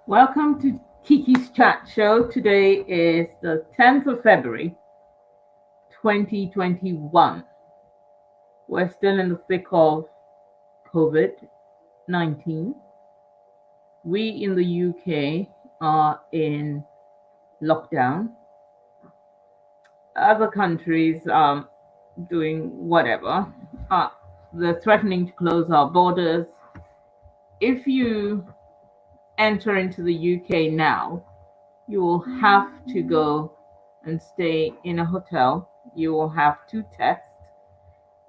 Welcome to Kiki's Chat Show. Today is the 10th of February, 2021. We're still in the thick of COVID-19. We in the UK are in lockdown. Other countries are doing whatever. They're threatening to close our borders. If you enter into the UK now, you will have to go and stay in a hotel. You will have to test.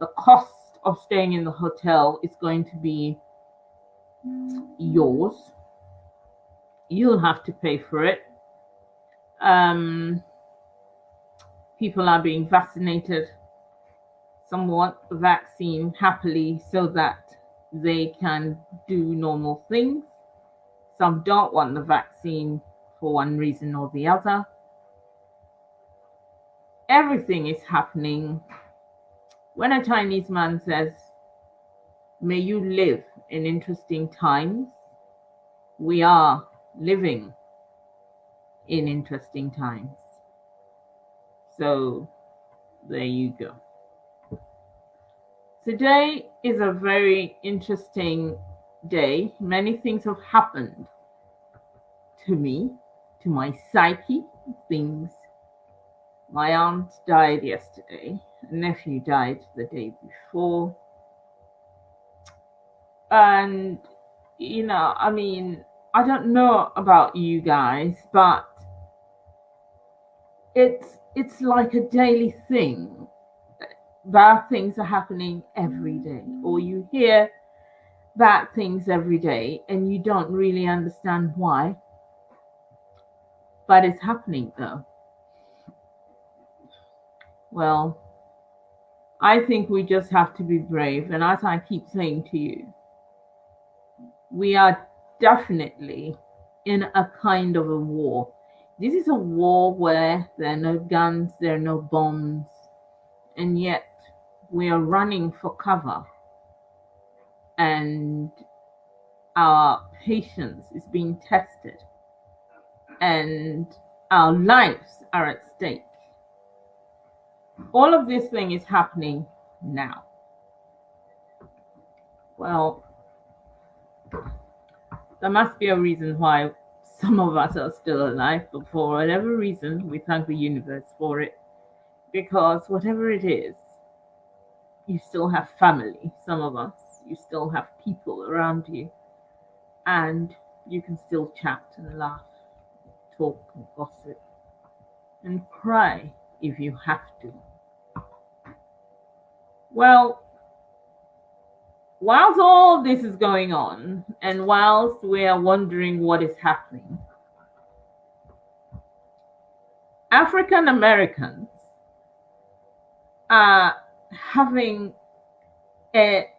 The cost of staying in the hotel is going to be yours. You'll have to pay for it. People are being vaccinated, somewhat vaccine happily so that they can do normal things. Some don't want the vaccine for one reason or the other. Everything is happening. When a Chinese man says, "May you live in interesting times," we are living in interesting times. So there you go. Today is a very interesting day. Many things have happened to me, to my psyche, things. My aunt died yesterday. A nephew died the day before. And, I don't know about you guys, but it's like a daily thing. Bad things are happening every day, or you hear bad things every day and you don't really understand why, but it's happening though. Well, I think we just have to be brave, and as I keep saying to you, we are definitely in a kind of a war. This is a war where there are no guns, there are no bombs, and yet we are running for cover, and our patience is being tested, and our lives are at stake. All of this thing is happening now. Well, there must be a reason why some of us are still alive, but for whatever reason, we thank the universe for it. Because whatever it is, you still have family, some of us, you still have people around you, and you can still chat and laugh, talk and gossip, and cry if you have to. Well, whilst all this is going on, and whilst we are wondering what is happening, African Americans are having a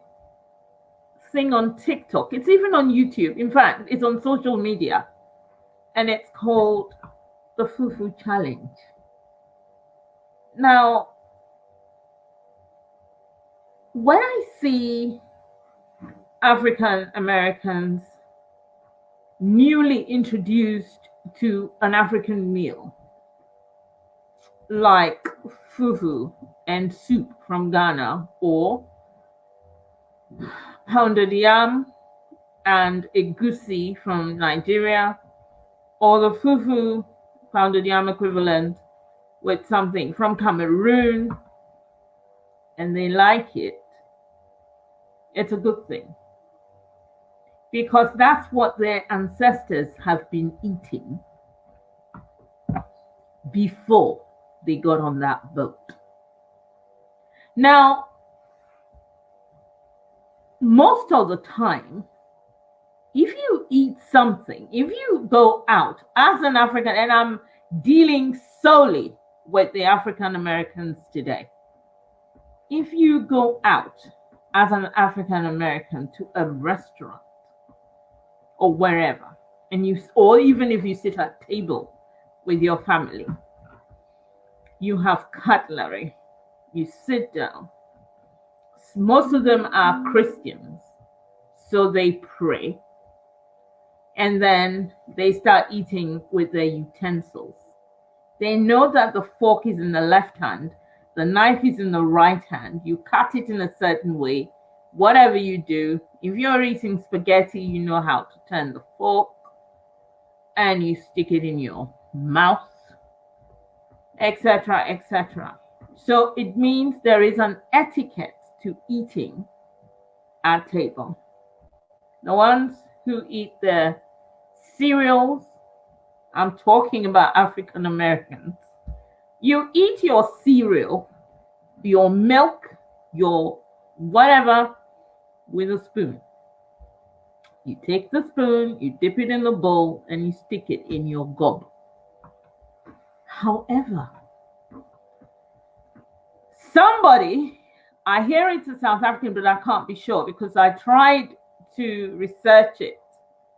thing on TikTok. It's even on YouTube. In fact, it's on social media, and it's called the Fufu Challenge. Now, when I see African Americans newly introduced to an African meal like fufu and soup from Ghana, or pounded yam and egusi from Nigeria, or the fufu pounded yam equivalent with something from Cameroon, and they like it, it's a good thing. Because that's what their ancestors have been eating before they got on that boat. Now, most of the time, if you eat something, if you go out as an African, and I'm dealing solely with the African Americans today, if you go out as an African American to a restaurant or wherever, or even if you sit at a table with your family, you have cutlery, you sit down. Most of them are Christians, so they pray. and then they start eating with their utensils. They know that the fork is in the left hand, the knife is in the right hand. You cut it in a certain way. Whatever you do, if you're eating spaghetti, you know how to turn the fork and you stick it in your mouth, etc., etc. So it means there is an etiquette to eating at table. The ones who eat the cereals, I'm talking about African Americans, you eat your cereal, your milk, your whatever with a spoon. You take the spoon, you dip it in the bowl, and you stick it in your gob. However, somebody, I hear it's a South African, but I can't be sure because I tried to research it.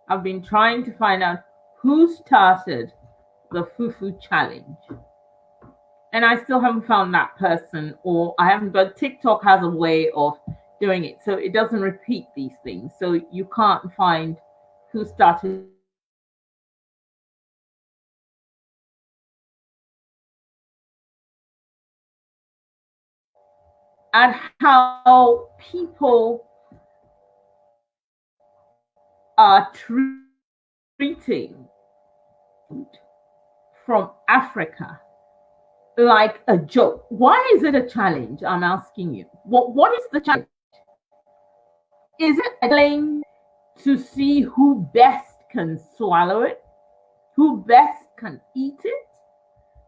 I've been trying to find out who started the Fufu challenge. And I still haven't found that person, or I haven't, but TikTok has a way of doing it. So it doesn't repeat these things. So you can't find who started. And how people are treating from Africa like a joke. Why is it a challenge? I'm asking you. What is the challenge? Is it a challenge to see who best can swallow it? Who best can eat it?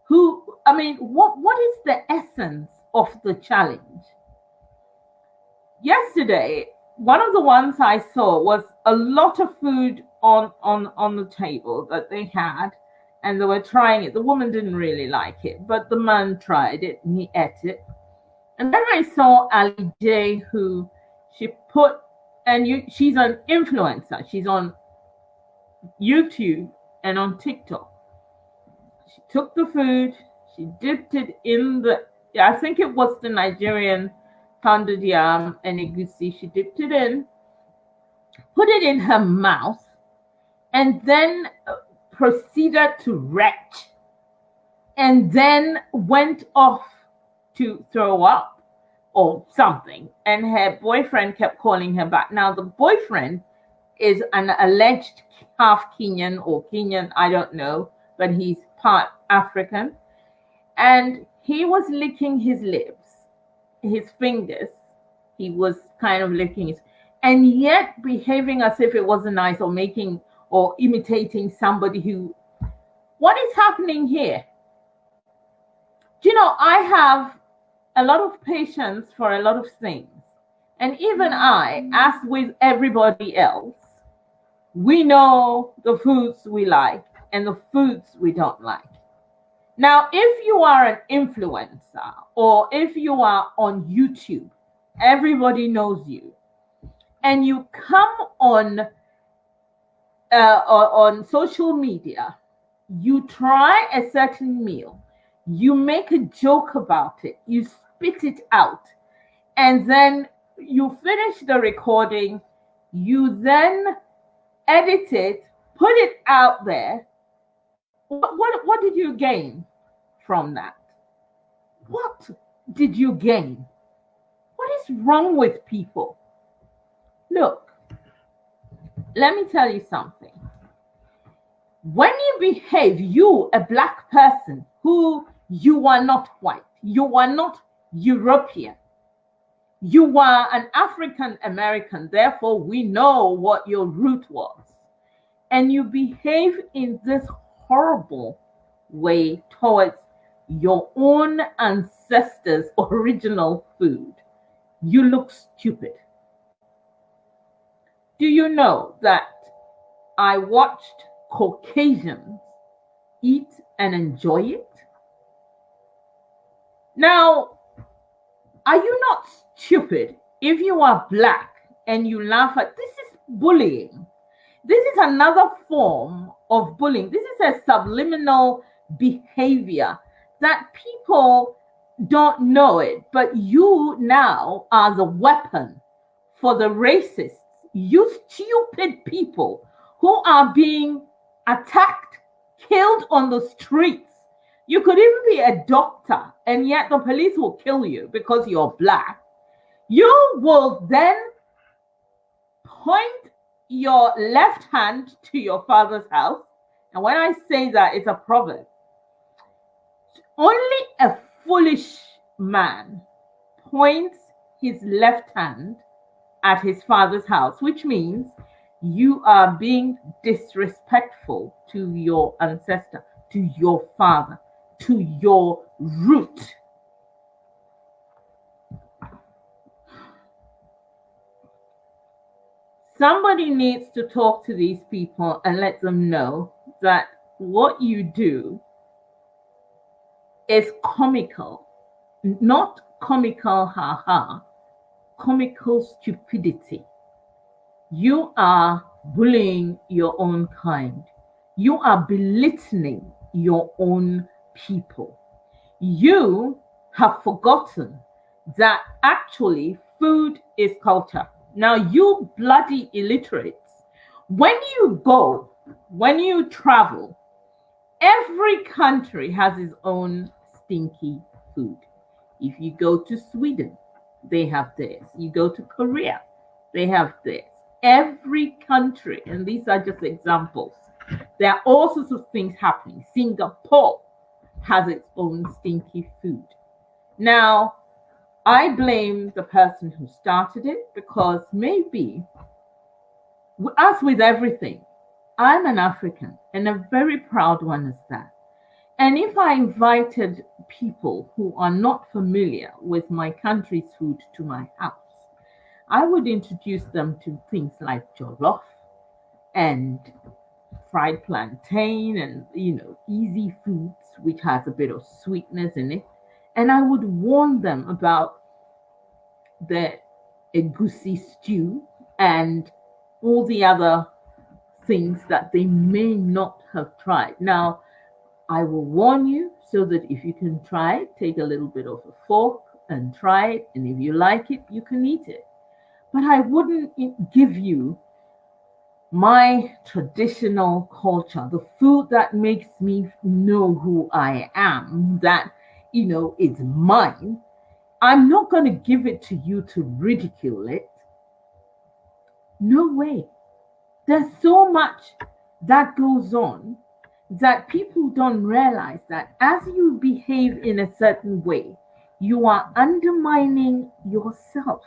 What is the essence of the challenge? Yesterday, one of the ones I saw was a lot of food on the table that they had, and they were trying it. The woman didn't really like it, but the man tried it and he ate it. And then I saw Ali J, who she's an influencer. She's on YouTube and on TikTok. She took the food, she dipped it in I think it was the Nigerian pounded yam and egusi. She dipped it in, put it in her mouth, and then proceeded to retch, and then went off to throw up or something. And her boyfriend kept calling her back. Now, the boyfriend is an alleged half Kenyan or Kenyan, I don't know, but he's part African. And he was licking his lips, his fingers. He was kind of licking his, and yet behaving as if it wasn't nice, or making or imitating somebody who, what is happening here? I have a lot of patience for a lot of things. And even I, as with everybody else, we know the foods we like and the foods we don't like. Now, if you are an influencer or if you are on YouTube, everybody knows you, and you come on social media, you try a certain meal, you make a joke about it, you spit it out, and then you finish the recording, you then edit it, put it out there. What did you gain from that? What did you gain? What is wrong with people? Look, let me tell you something. When you behave, you, a black person, who you are not white, you are not European, you are an African American, therefore we know what your root was, and you behave in this horrible way towards your own ancestors' original food, you look stupid. Do you know that I watched Caucasians eat and enjoy it? Now, are you not stupid if you are black and you laugh at this? Is bullying. This is another form of bullying. This is a subliminal behavior that people don't know it, but you now are the weapon for the racists. You stupid people who are being attacked, killed on the streets. You could even be a doctor, and yet the police will kill you because you're black. You will then point your left hand to your father's house. And when I say that, it's a proverb. Only a foolish man points his left hand at his father's house, which means you are being disrespectful to your ancestor, to your father, to your root. Somebody needs to talk to these people and let them know that what you do is comical, not comical haha, comical stupidity. You are bullying your own kind. You are belittling your own people. You have forgotten that actually food is culture. Now, you bloody illiterates, when you travel, every country has its own stinky food. If you go to Sweden, they have theirs. You go to Korea, they have theirs. Every country, and these are just examples, there are all sorts of things happening. Singapore has its own stinky food. Now, I blame the person who started it because maybe, as with everything, I'm an African and a very proud one is that. And if I invited people who are not familiar with my country's food to my house, I would introduce them to things like jollof and fried plantain and, easy foods, which has a bit of sweetness in it. And I would warn them about the egusi stew and all the other things that they may not have tried. Now, I will warn you so that if you can try it, take a little bit of a fork and try it. And if you like it, you can eat it. But I wouldn't give you my traditional culture, the food that makes me know who I am, that, is mine. I'm not going to give it to you to ridicule it. No way. There's so much that goes on that people don't realize that as you behave in a certain way, you are undermining yourself.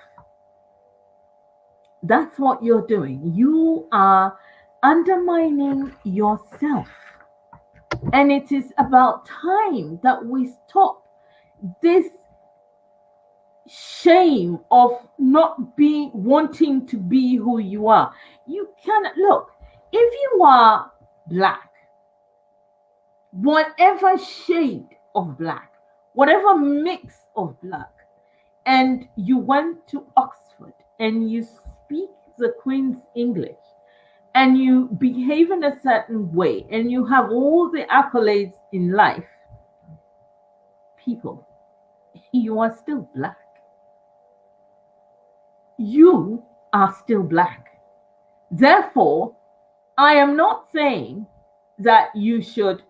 That's what you're doing. You are undermining yourself. And it is about time that we stop this shame of not wanting to be who you are. You cannot look, if you are black, whatever shade of black, whatever mix of black, and you went to Oxford and you speak the Queen's English and you behave in a certain way and you have all the accolades in life, people, you are still black. You are still black. Therefore, I am not saying that you should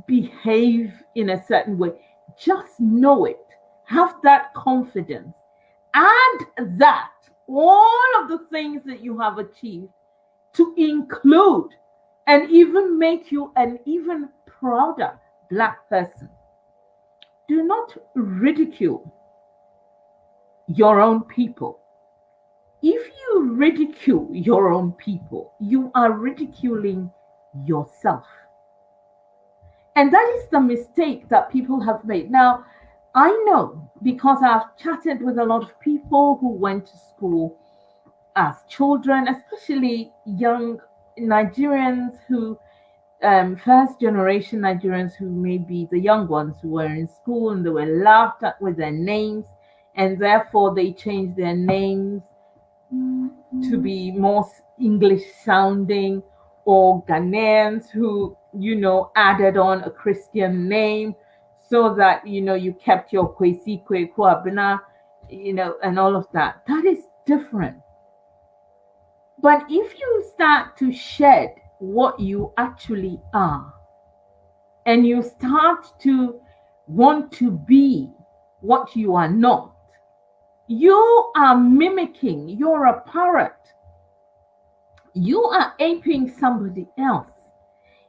behave in a certain way. Just know it. Have that confidence. Add that, all of the things that you have achieved, to include and even make you an even prouder black person. Do not ridicule your own people. If you ridicule your own people, you are ridiculing yourself. And that is the mistake that people have made. Now, I know because I've chatted with a lot of people who went to school as children, especially young Nigerians who, first generation Nigerians who may be the young ones who were in school and they were laughed at with their names, and therefore they changed their names to be more English sounding, or Ghanaians who, added on a Christian name so that, you kept your Kwesi, Kweku, Abena, and all of that. That is different. But if you start to shed what you actually are, and you start to want to be what you are not, you are mimicking, you're a parrot. You are aping somebody else.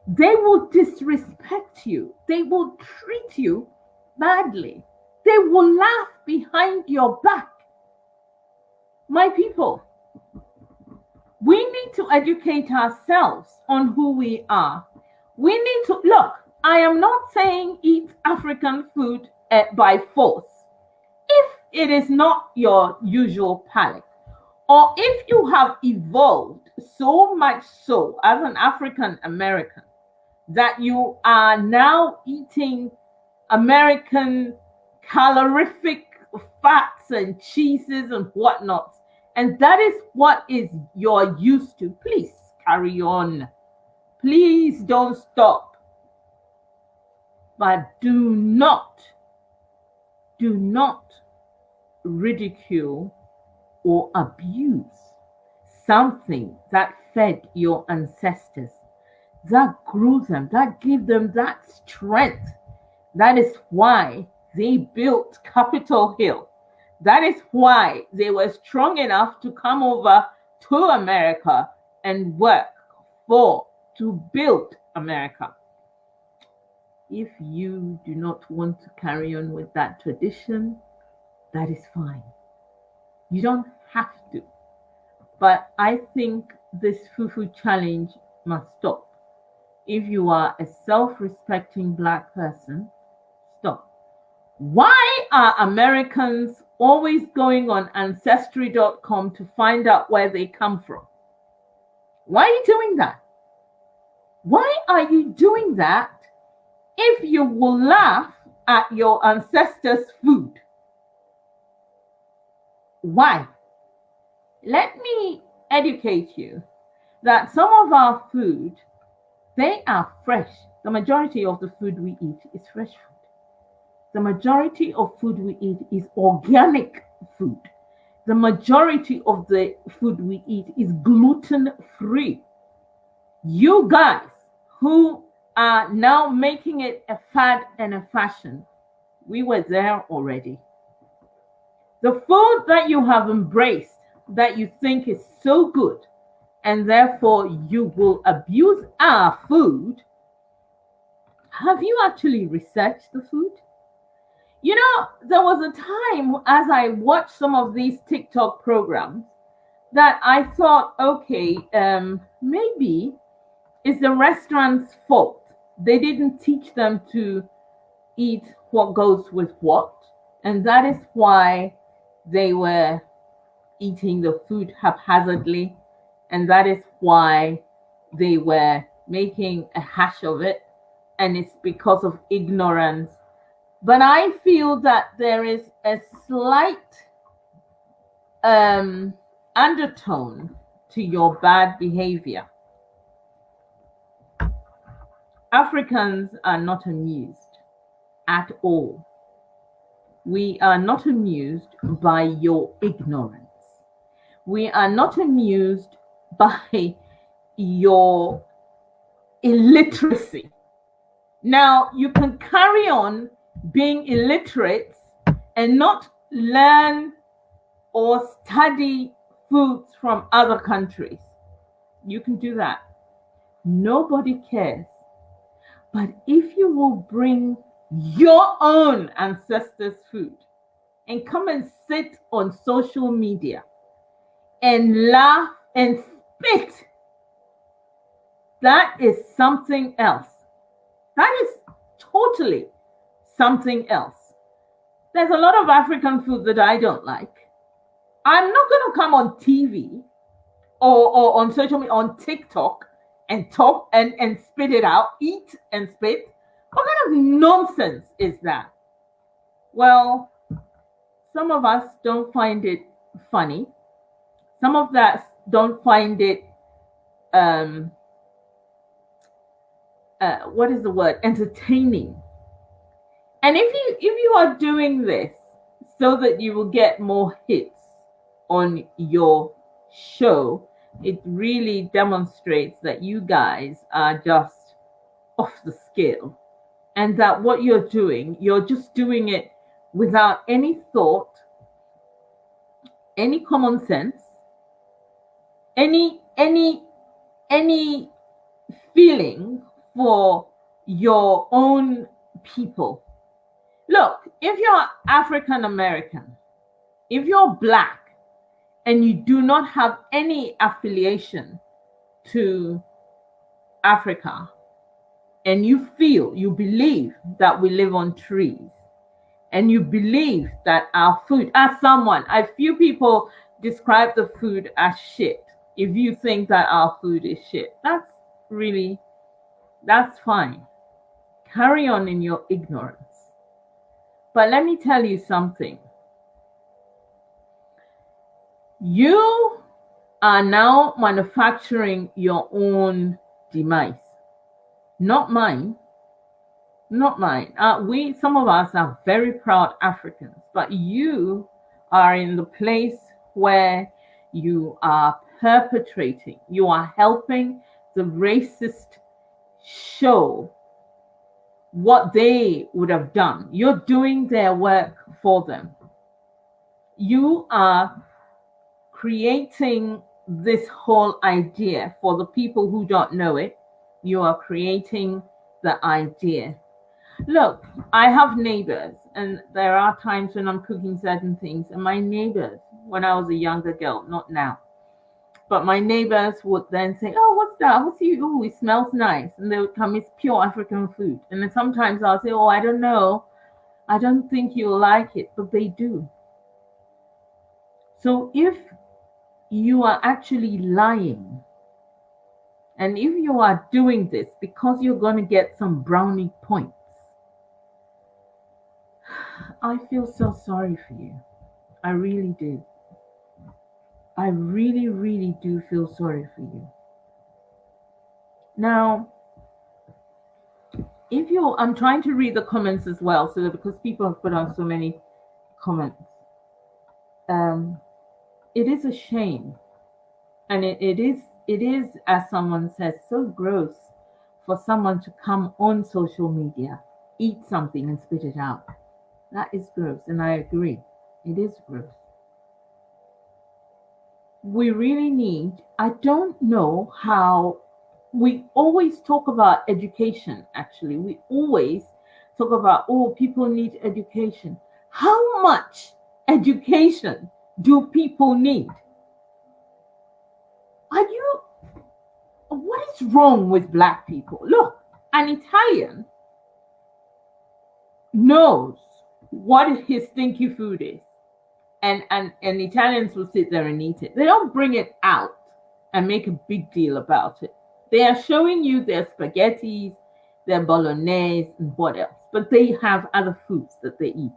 They will disrespect you. They will treat you badly. They will laugh behind your back. My people, we need to educate ourselves on who we are. We need to look. I am not saying eat African food by force. If it is not your usual palate, or if you have evolved so much so as an African American that you are now eating American calorific fats and cheeses and whatnot, and that is what is you're used to, please carry on. Please don't stop. But do not ridicule or abuse something that fed your ancestors, that grew them, that gave them that strength. That is why they built Capitol Hill. That is why they were strong enough to come over to America and work to build America. If you do not want to carry on with that tradition, that is fine. You don't have to. But I think this Fufu challenge must stop. If you are a self-respecting Black person, stop. Why are Americans always going on ancestry.com to find out where they come from? Why are you doing that? Why are you doing that if you will laugh at your ancestors' food? Why? Let me educate you that some of our food, they are fresh. The majority of the food we eat is fresh food. The majority of food we eat is organic food. The majority of the food we eat is gluten-free. You guys who are now making it a fad and a fashion, we were there already. The food that you have embraced, that you think is so good, and therefore you will abuse our food, have you actually researched the food? You know, there was a time as I watched some of these TikTok programs that I thought, okay, maybe it's the restaurant's fault. They didn't teach them to eat what goes with what. And that is why they were eating the food haphazardly. And that is why they were making a hash of it. And it's because of ignorance. But I feel that there is a slight undertone to your bad behavior. Africans are not amused at all. We are not amused by your ignorance. We are not amused by your illiteracy. Now, you can carry on being illiterate and not learn or study foods from other countries. You can do that. Nobody cares. But if you will bring your own ancestors' food and come and sit on social media and laugh and spit, that is something else. That is totally something else. There's a lot of African food that I don't like. I'm not going to come on TV or on social media, on TikTok, and talk and spit it out, eat and spit. What kind of nonsense is that? Well, some of us don't find it funny. Some of us don't find it, what is the word? Entertaining. And if you are doing this so that you will get more hits on your show, It really demonstrates that you guys are just off the scale, and that what you're just doing it without any thought, any common sense, any feeling for your own people. Look, if you're African American, if you're black and you do not have any affiliation to Africa, and you believe that we live on trees, and you believe that our food, as someone, a few people describe the food as shit. If you think that our food is shit, that's fine. Carry on in your ignorance. But let me tell you something. You are now manufacturing your own demise. Not mine. Not mine. Some of us are very proud Africans, but you are in the place where you are perpetrating, you are helping the racist show what they would have done. You're doing their work for them. You are creating this whole idea for the people who don't know it. You are creating the idea. Look, I have neighbors, and there are times when I'm cooking certain things, and my neighbors, when I was a younger girl, not now, but my neighbors would then say, "Oh, what's that? What's you? Oh, it smells nice." And they would come, "It's pure African food." And then sometimes I'll say, "Oh, I don't know. I don't think you'll like it," but they do. So if you are actually lying, and if you are doing this because you're going to get some brownie points, I feel so sorry for you. I really do. I really, really do feel sorry for you. Now, I'm trying to read the comments as well, so that because people have put on so many comments. It is a shame, and it is, as someone says, so gross for someone to come on social media, eat something and spit it out. That is gross, and I agree. It is gross. We really need, I don't know how, we always talk about education, actually. We always talk about, oh, people need education. How much education do people need? What is wrong with Black people? Look, an Italian knows what his stinky food is. And Italians will sit there and eat it. They don't bring it out and make a big deal about it. They are showing you their spaghetti, their bolognese, and what else. But they have other foods that they eat.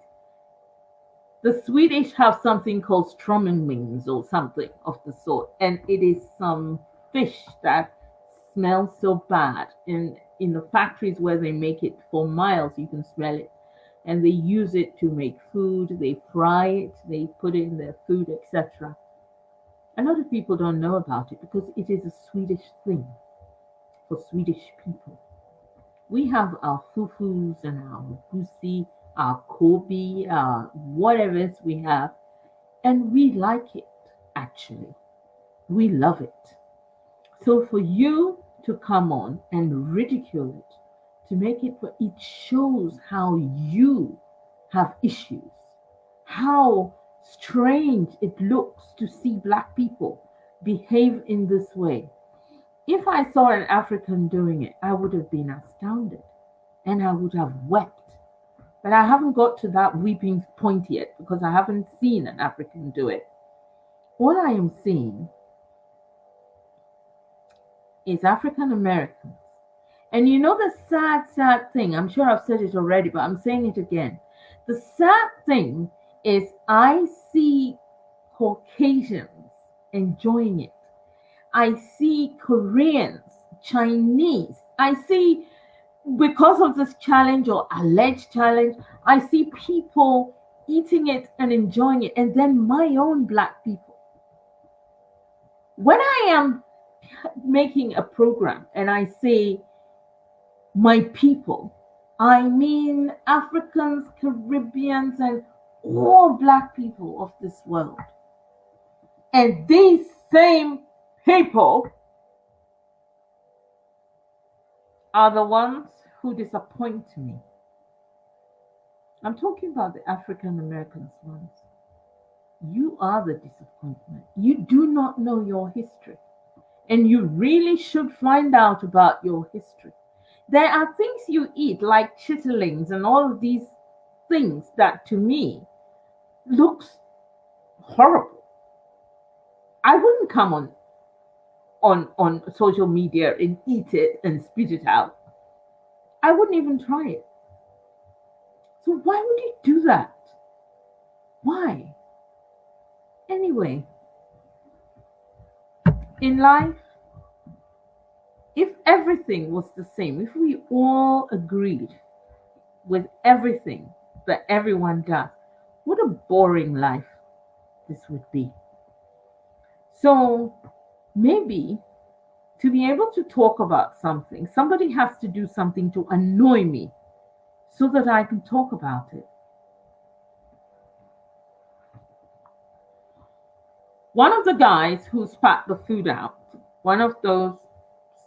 The Swedish have something called strömming or something of the sort, and it is some fish that smells so bad. In the factories where they make it for miles, you can smell it. And they use it to make food, they fry it, they put it in their food, etc. A lot of people don't know about it because it is a Swedish thing for Swedish people. We have our fufus and our gusi, our kobe, our whatever we have, and we like it, actually. We love it. So for you to come on and ridicule it, to make it, it shows how you have issues, how strange it looks to see Black people behave in this way. If I saw an African doing it, I would have been astounded and I would have wept. But I haven't got to that weeping point yet because I haven't seen an African do it. All I am seeing is African Americans. And you know the sad thing, I'm sure I've said it already, but I'm saying it again. The sad thing is I see Caucasians enjoying it. I see Koreans, Chinese. I see, because of this challenge or alleged challenge, I see people eating it and enjoying it. And then my own Black people. When I am making a program and I say my people, I mean Africans, Caribbeans, and all Black people of this world. And these same people are the ones who disappoint me. I'm talking about the African Americans ones. You are the disappointment. You do not know your history. And you really should find out about your history. There are things you eat like chitterlings and all of these things that to me looks horrible. I wouldn't come on social media and eat it and spit it out. I wouldn't even try it. So why would you do that? Why? Anyway, in life, if everything was the same, if we all agreed with everything that everyone does, what a boring life this would be. So maybe to be able to talk about something, somebody has to do something to annoy me so that I can talk about it. One of the guys who spat the food out, one of those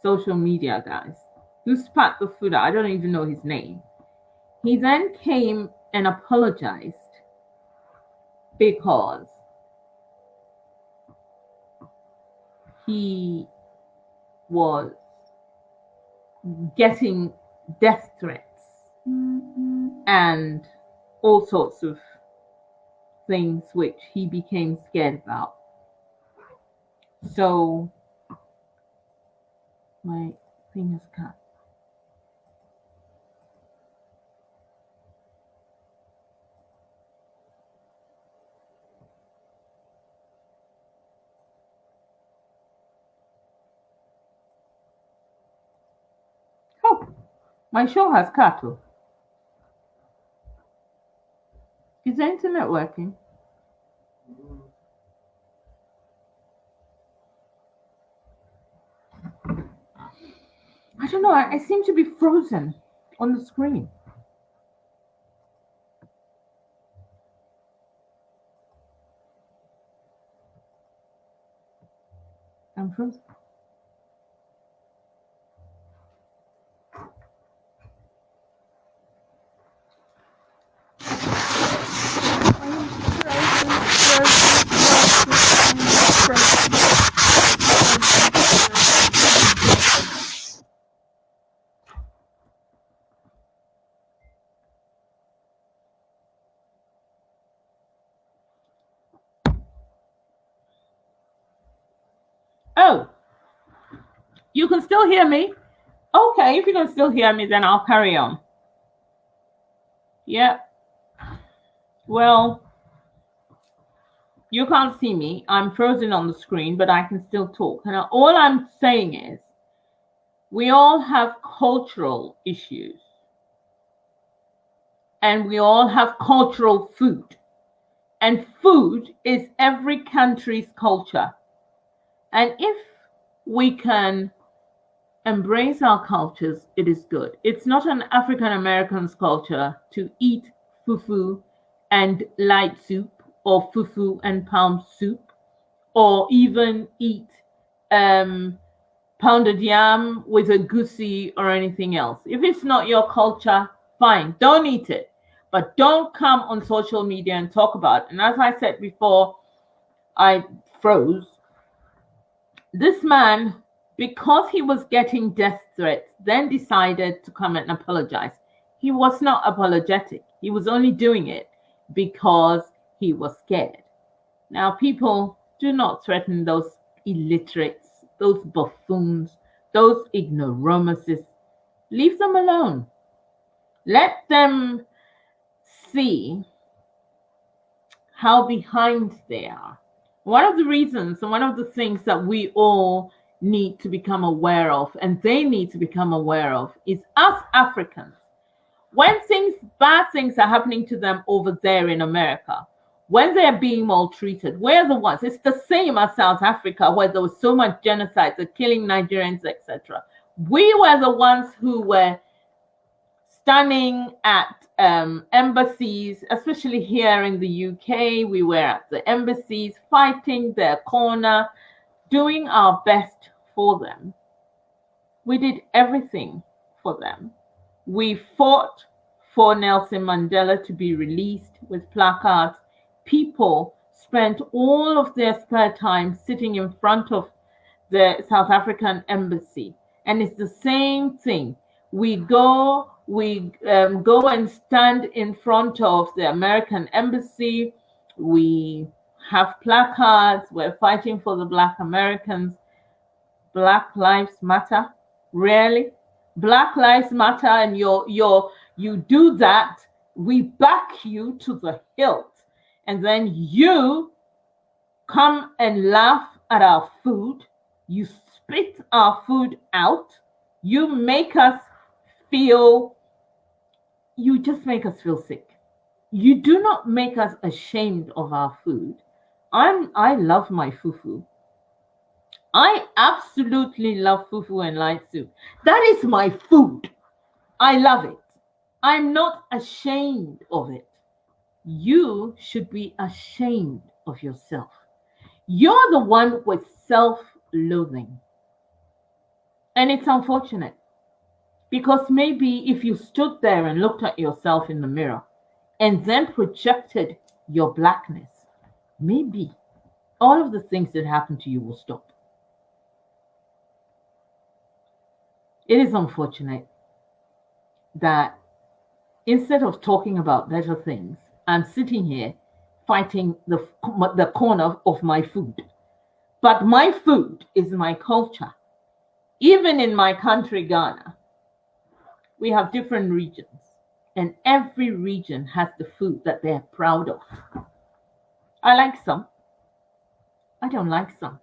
social media guys who spat the food out, I don't even know his name, he then came and apologized because he was getting death threats and all sorts of things which he became scared about. So my thing is cut. Oh, my show has cut. Is the internet working? I don't know. I seem to be frozen on the screen. I'm frozen. Oh, you can still hear me? Okay, if you can still hear me, then I'll carry on. Yeah. Well, you can't see me. I'm frozen on the screen, but I can still talk. And all I'm saying is, we all have cultural issues. And we all have cultural food. And food is every country's culture. And if we can embrace our cultures, it is good. It's not an African American's culture to eat fufu and light soup, or fufu and palm soup, or even eat pounded yam with a goosey or anything else. If it's not your culture, fine, don't eat it. But don't come on social media and talk about it. And as I said before, I froze. This man, because he was getting death threats, then decided to come and apologize. He was not apologetic. He was only doing it because he was scared. Now, people, do not threaten those illiterates, those buffoons, those ignoramuses. Leave them alone. Let them see how behind they are. One of the reasons and one of the things that we all need to become aware of, and they need to become aware of, is us Africans. When bad things are happening to them over there in America, when they're being maltreated, we're the ones. It's the same as South Africa, where there was so much genocide, the killing Nigerians, etc. We were the ones who were standing at embassies, especially here in the UK. We were at the embassies fighting their corner, doing our best for them. We did everything for them. We fought for Nelson Mandela to be released with placards. People spent all of their spare time sitting in front of the South African embassy. And it's the same thing. We go and stand in front of the American embassy. We have placards. We're fighting for the Black Americans. Black Lives Matter. Really? Black Lives Matter, and you do that, we back you to the hilt. And then you come and laugh at our food. You spit our food out. You make us feel, you just make us feel sick. You do not make us ashamed of our food. I love my fufu. I absolutely love fufu and light soup. That is my food. I love it. I'm not ashamed of it. You should be ashamed of yourself. You're the one with self-loathing. And it's unfortunate, because maybe if you stood there and looked at yourself in the mirror and then projected your blackness, maybe all of the things that happen to you will stop. It is unfortunate that instead of talking about better things, I'm sitting here fighting the corner of my food. But my food is my culture. Even in my country, Ghana, we have different regions, and every region has the food that they're proud of. I like some. I don't like some.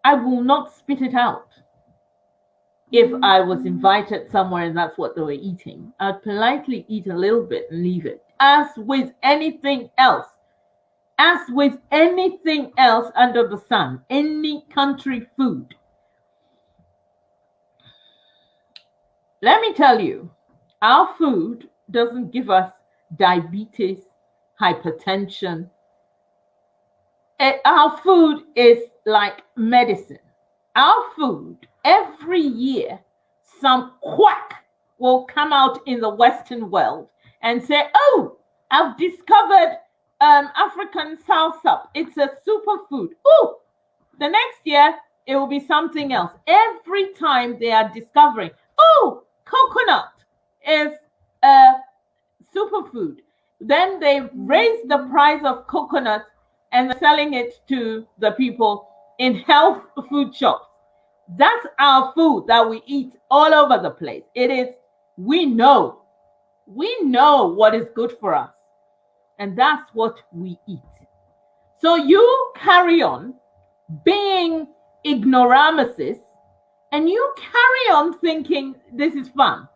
I will not spit it out. If I was invited somewhere and that's what they were eating, I'd politely eat a little bit and leave it. As with anything else under the sun, any country food. Let me tell you, our food doesn't give us diabetes, hypertension. Our food is like medicine. Our food, every year, some quack will come out in the Western world and say, oh, I've discovered African salsa. It's a superfood. Oh, the next year, it will be something else. Every time they are discovering, oh, coconut is a superfood. Then they raise the price of coconut and they're selling it to the people in health food shops. That's our food that we eat all over the place. It is, we know what is good for us. And that's what we eat. So you carry on being ignoramuses, and you carry on thinking this is fun.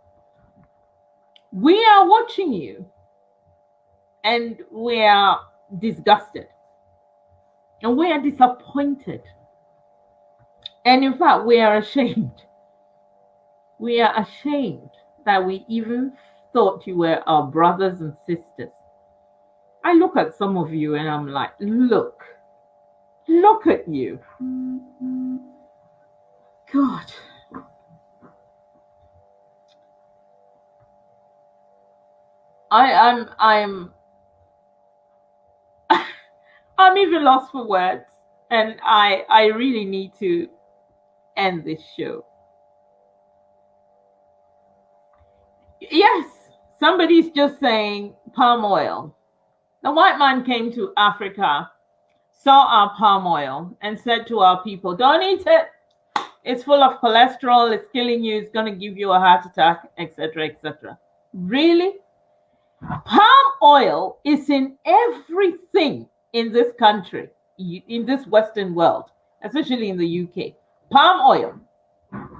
We are watching you, and we are disgusted, and we are disappointed. And in fact, we are ashamed. We are ashamed that we even thought you were our brothers and sisters. I look at some of you and I'm like, look at you. God. I'm even lost for words, and I really need to end this show. Yes, somebody's just saying palm oil. The white man came to Africa, saw our palm oil, and said to our people, don't eat it. It's full of cholesterol. It's killing you. It's going to give you a heart attack, etc., etc. Really? Palm oil is in everything in this country, in this Western world, especially in the UK. Palm oil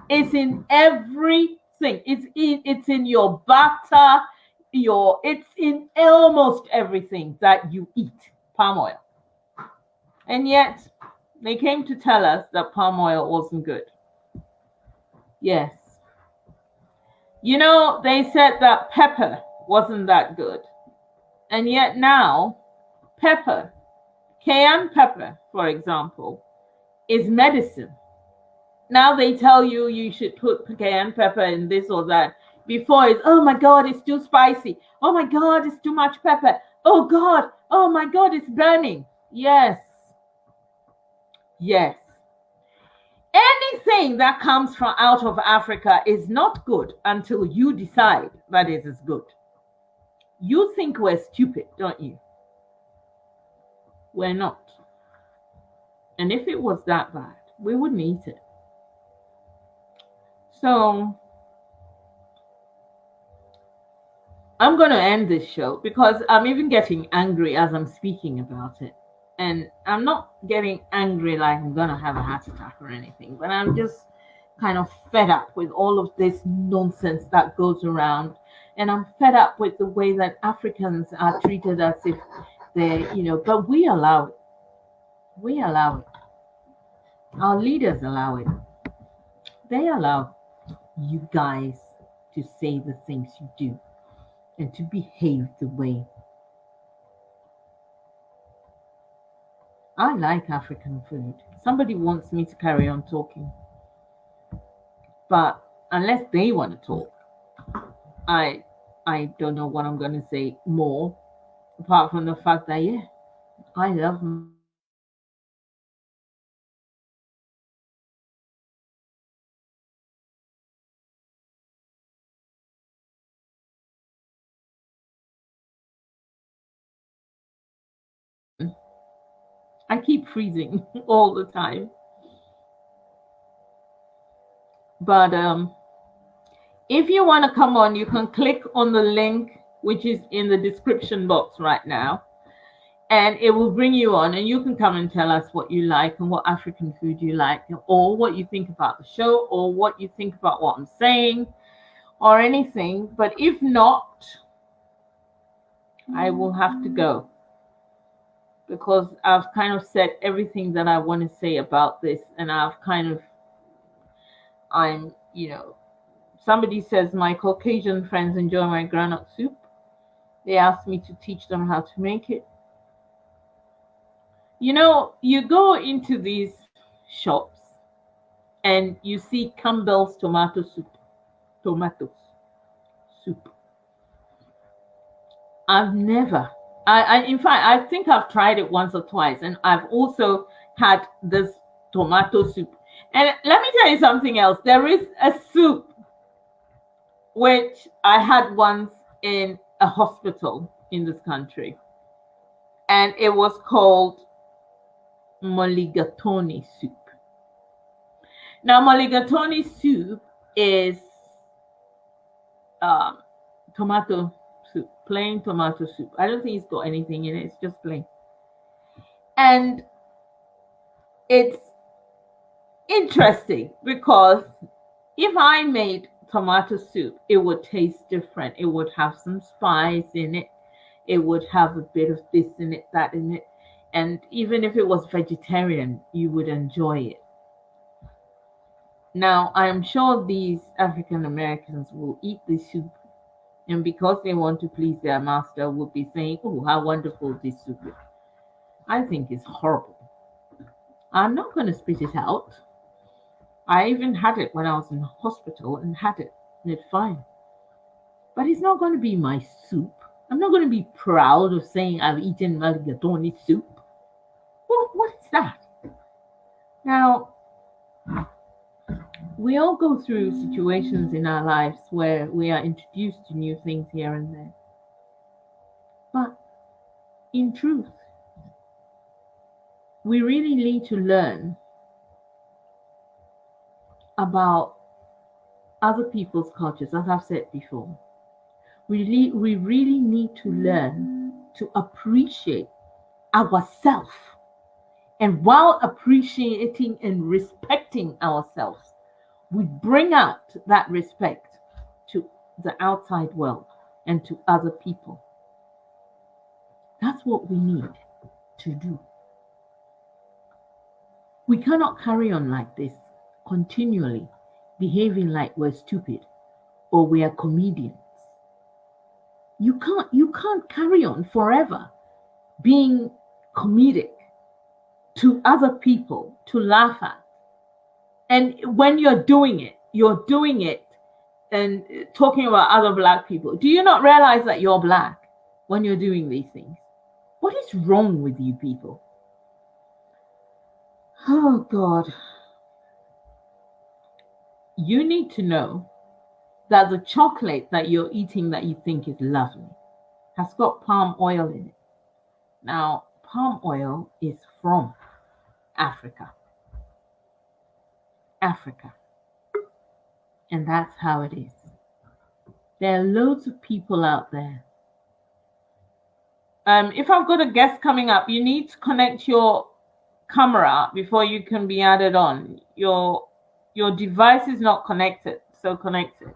is in everything. It's in your butter. It's in almost everything that you eat. palm oil. And yet, they came to tell us that palm oil wasn't good. Yes. You know, they said that pepper wasn't that good. And yet now, pepper, cayenne pepper, for example, is medicine. Now they tell you you should put cayenne pepper in this or that. Before it's, oh my God, it's too spicy. Oh my God, it's too much pepper. Oh God, oh my God, it's burning. Yes. Yes. Anything that comes from out of Africa is not good until you decide that it is good. You think we're stupid, don't you? We're not. And if it was that bad, we wouldn't eat it. So I'm going to end this show because I'm even getting angry as I'm speaking about it. And I'm not getting angry like I'm going to have a heart attack or anything, but I'm just kind of fed up with all of this nonsense that goes around. And I'm fed up with the way that Africans are treated as if they're, but we allow it. We allow it. Our leaders allow it. They allow you guys to say the things you do and to behave the way. I like African food. Somebody wants me to carry on talking. But unless they want to talk, I don't know what I'm going to say more, apart from the fact that, yeah, I love I keep freezing all the time. But if you want to come on, you can click on the link, which is in the description box right now. And it will bring you on, and you can come and tell us what you like and what African food you like, or what you think about the show, or what you think about what I'm saying, or anything. But if not, I will have to go, because I've kind of said everything that I want to say about this, and somebody says my Caucasian friends enjoy my groundnut soup. They asked me to teach them how to make it. You go into these shops and you see Campbell's tomato soup. In fact, I think I've tried it once or twice, and I've also had this tomato soup. And let me tell you something else. There is a soup which I had once in a hospital in this country, and it was called mulligatawny soup. Now, mulligatawny soup is tomato soup, plain tomato soup. I don't think it's got anything in it. It's just plain. And it's interesting because if I made tomato soup, it would taste different. It would have some spice in it. It would have a bit of this in it, that in it. And even if it was vegetarian, you would enjoy it. Now, I'm sure these African Americans will eat this soup, and because they want to please their master, will be saying, oh, how wonderful this soup is. I think it's horrible. I'm not going to spit it out. I even had it when I was in the hospital and had it, and it's fine. But it's not going to be my soup. I'm not going to be proud of saying I've eaten mulligatawny soup. What is that? Now, we all go through situations in our lives where we are introduced to new things here and there. But in truth, we really need to learn about other people's cultures, as I've said before. We really need to learn to appreciate ourselves. And while appreciating and respecting ourselves, we bring out that respect to the outside world and to other people. That's what we need. to do. We cannot carry on like this, continually behaving like we're stupid or we are comedians. You can't carry on forever being comedic to other people to laugh at. And when you're doing it and talking about other Black people. Do you not realize that you're Black when you're doing these things? What is wrong with you people? Oh God. You need to know that the chocolate that you're eating that you think is lovely has got palm oil in it. Now, palm oil is from Africa. Africa. And that's how it is. There are loads of people out there. If I've got a guest coming up, you need to connect your camera before you can be added on. Your device is not connected, so connect it.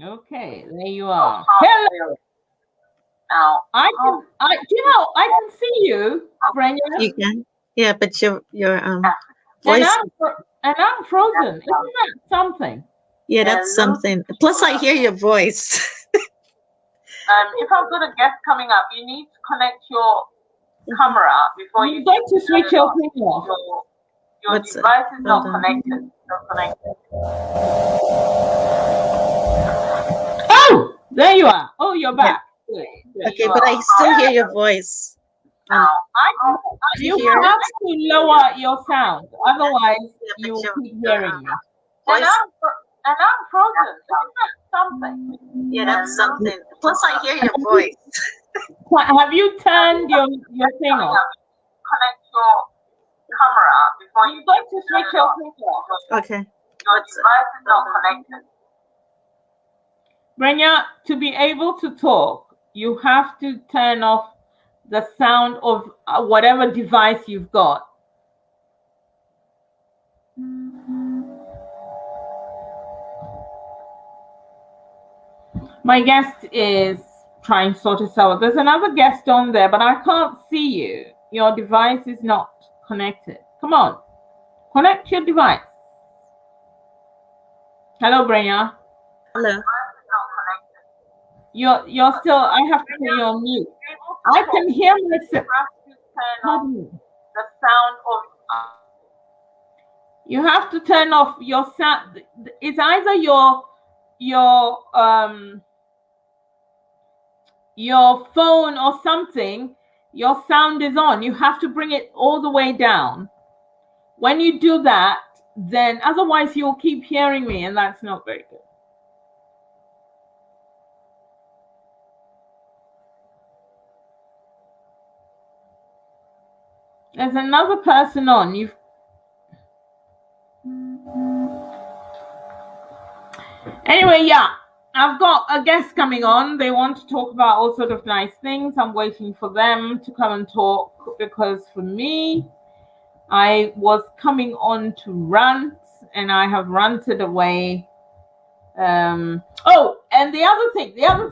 Okay, there you are. Hello. Now I can see you, Brenda. You can, yeah, but your voice. And I'm frozen. Isn't that something? Yeah, that's something. Plus, I hear your voice. If I've got a guest coming up, you need to connect your camera before you get to switch your thing off. Your device is not connected. Oh, there you are. Oh, you're back. Yeah. Okay, but I still hear your voice. You have to lower your sound, otherwise you will keep hearing me. And I'm frozen. Isn't that something? Yeah, that's something. Plus, I hear your voice. Have you turned your thing off? Connect your camera before you get to switch your thing off. Okay. Your device is not connected. Brenya, to be able to talk, you have to turn off the sound of whatever device you've got. My guest is trying to sort this out. There's another guest on there, but I can't see you. Your device is not connected. Come on, connect your device. Hello, Brenya. Hello. You're still. I have to put you on mute. I can hear myself. The sound of. You have to turn off your sound. It's either your phone or something. Your sound is on. You have to bring it all the way down. When you do that, then otherwise you'll keep hearing me, and that's not very good. There's another person on. Anyway, yeah, I've got a guest coming on. They want to talk about all sort of nice things. I'm waiting for them to come and talk because for me, I was coming on to rant and I have ranted away. Oh, and the other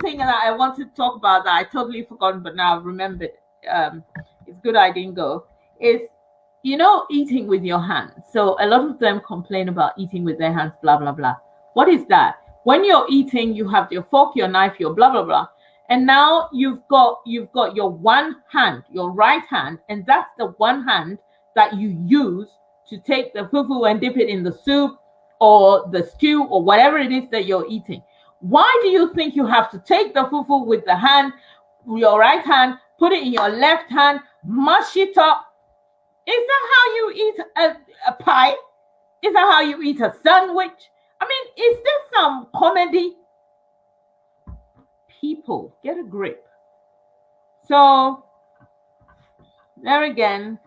thing that I wanted to talk about that I totally forgotten, but now I've remembered. It's good I didn't go. Is eating with your hands. So a lot of them complain about eating with their hands, blah blah blah. What is that? When you're eating, you have your fork, your knife, your blah blah blah, and now you've got your one hand, your right hand, and that's the one hand that you use to take the fufu and dip it in the soup or the stew or whatever it is that you're eating. Why do you think you have to take the fufu with the hand, your right hand, put it in your left hand, mush it up? Is that how you eat a pie? Is that how you eat a sandwich? I mean, is this some comedy? People, get a grip. So, there again,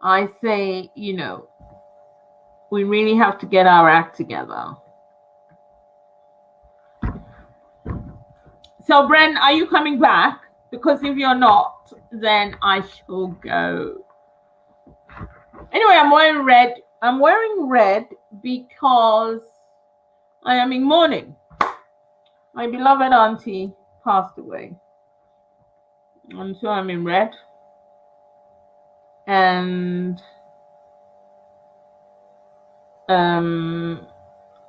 I say, we really have to get our act together. So, Bren, are you coming back? Because if you're not, then I shall go. Anyway, I'm wearing red. I'm wearing red because I am in mourning. My beloved auntie passed away. And so I'm in red. And um,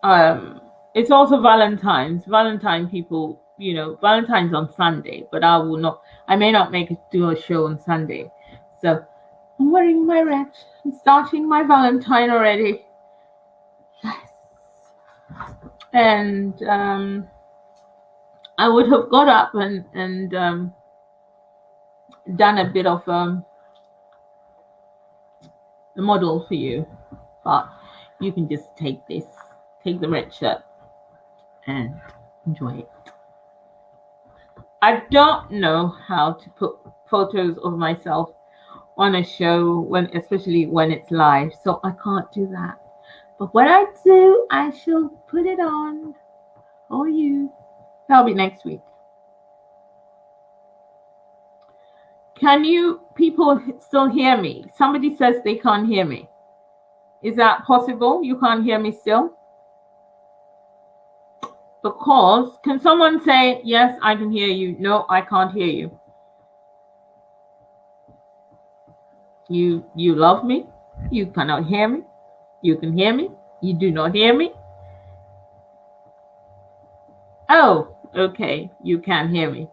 um, it's also Valentine's. Valentine people, Valentine's on Sunday, but I may not do a show on Sunday. So I'm wearing my red. I'm starting my Valentine already. Yes. And I would have got up and done a bit of the model for you, but you can just take the red shirt and enjoy it. I don't know how to put photos of myself on a show especially when it's live, so I can't do that. But when I do, I shall put it on for you. That'll be next week. Can you people still hear me? Somebody says they can't hear me. Is that possible? You can't hear me still? Because, can someone say, yes, I can hear you? No, I can't hear you. You love me? You cannot hear me? You can hear me? You do not hear me? Oh, okay, you can hear me.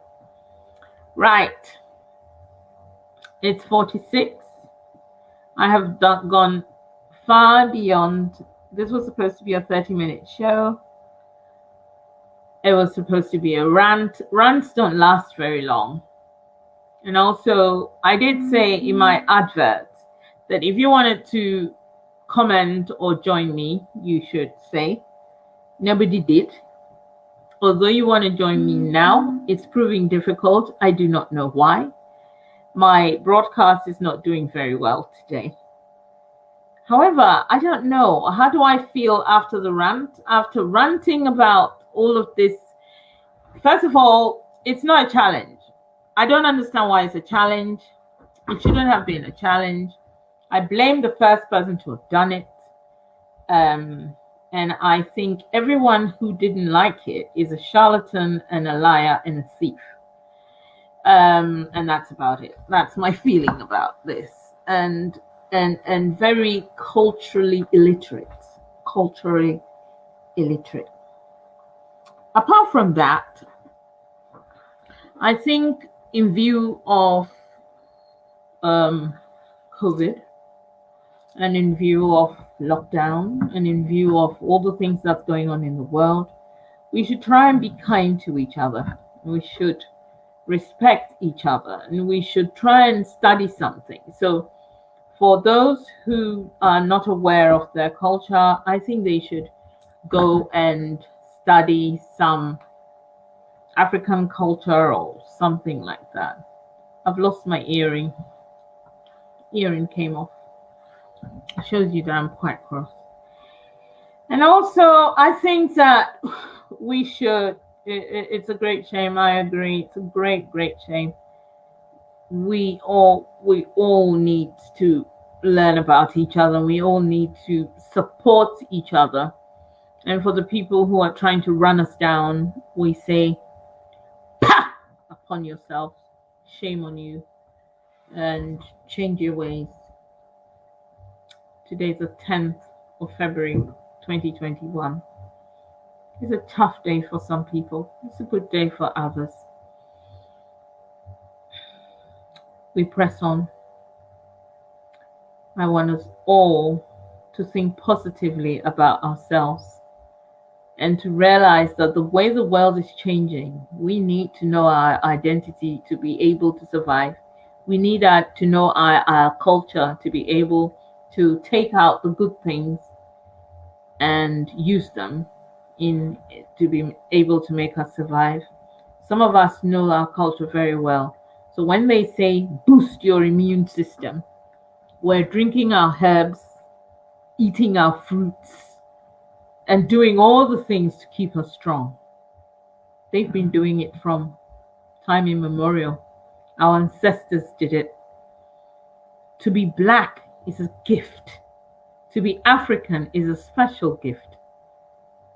Right. It's 46. I have gone far beyond. This was supposed to be a 30-minute show. It was supposed to be a rant. Rants don't last very long. And also, I did say in my advert that if you wanted to comment or join me, you should say. Nobody did. Although you want to join me now, it's proving difficult. I do not know why. My broadcast is not doing very well today. However, I don't know. How do I feel after the rant? After ranting about all of this, first of all, it's not a challenge. I don't understand why it's a challenge. It shouldn't have been a challenge. I blame the first person to have done it. And I think everyone who didn't like it is a charlatan and a liar and a thief. And that's about it. That's my feeling about this. And very culturally illiterate. Apart from that, I think in view of COVID and in view of lockdown and in view of all the things that's going on in the world, we should try and be kind to each other. We should respect each other and we should try and study something. So for those who are not aware of their culture, I think they should go and study some African culture or something like that. I've lost my earring. Earring came off. It shows you that I'm quite cross. And also, I think that we should, it's a great shame, I agree, it's a great shame. We all need to learn about each other. We all need to support each other. And for the people who are trying to run us down, we say, "Pah!" upon yourself, shame on you, and change your ways. Today's the 10th of February 2021. It's a tough day for some people. It's a good day for others. We press on. I want us all to think positively about ourselves and to realize that the way the world is changing, we need to know our identity to be able to survive. We need to know our culture to be able to take out the good things and use them to be able to make us survive. Some of us know our culture very well. So when they say boost your immune system, we're drinking our herbs, eating our fruits, and doing all the things to keep us strong. They've been doing it from time immemorial. Our ancestors did it. To be black is a gift. To be African is a special gift.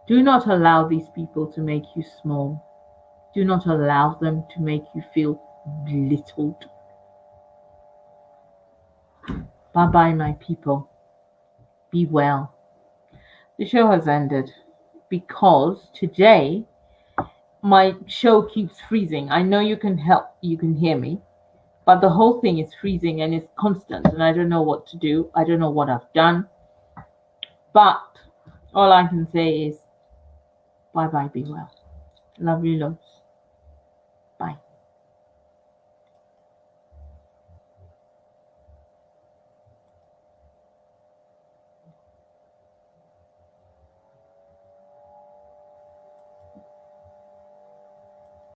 Do not allow these people to make you small. Do not allow them to make you feel belittled. Bye bye, my people. Be well. The show has ended because today my show keeps freezing. I know you can hear me, but the whole thing is freezing and it's constant, and I don't know what to do. I don't know what I've done. But all I can say is bye bye, be well. Love you loads.